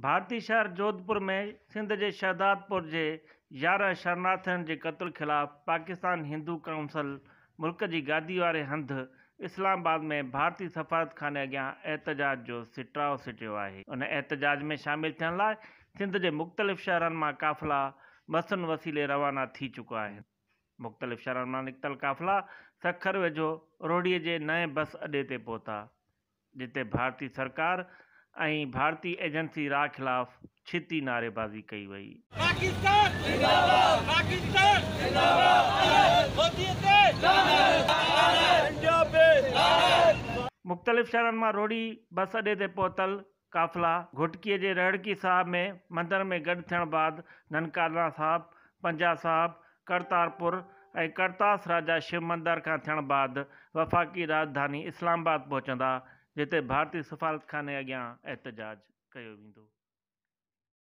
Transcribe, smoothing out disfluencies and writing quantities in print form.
भारतीय शहर जोधपुर में सिंध के शहदादपुर के 11 शरणार्थियों के क़त्ल खिलाफ पाकिस्तान हिंदू काउंसिल मुल्क की गादी वाले हंध इस्लामाबाद में भारतीय सफारतखाने अॻियां एहतजाज जो सिटराओ सिटियो है। उन एहतजाज में शामिल थियण लाइ सिंध के मुख़्तलिफ़ शहरनि मां काफ़िला बसुनि वसीले रवाना थी चुका है। मुख़्तलिफ़ शहरनि मां निकतल काफ़िला सखर वेझो रोहड़ीअ जे नए बस अड्डे ते पहुता, जिते भारतीय सरकार ऐं भारतीय एजेंसी राह खिलाफ छिती नारेबाज़ी कई वई। पाकिस्तान जिंदाबाद, पाकिस्तान जिंदाबाद, मोदी ते पंजाब पे। मुख़्तलिफ़ शहरनि मां रोहड़ी बस अड्डे ते पहुतल काफ़िला घुटकीअ जे रहड़की साहब में मंदिर में गॾु थियण बाद ननकाना साहब, पंजा साहब, करतारपुर ऐं करतास राजा शिव मंदिर खां थियण बाद वफ़ाक़ी राजधानी इस्लामाबाद पहुचंदा, जिते भारतीय सफारतखाने अॻियां एहतजाज कयो वेंदो।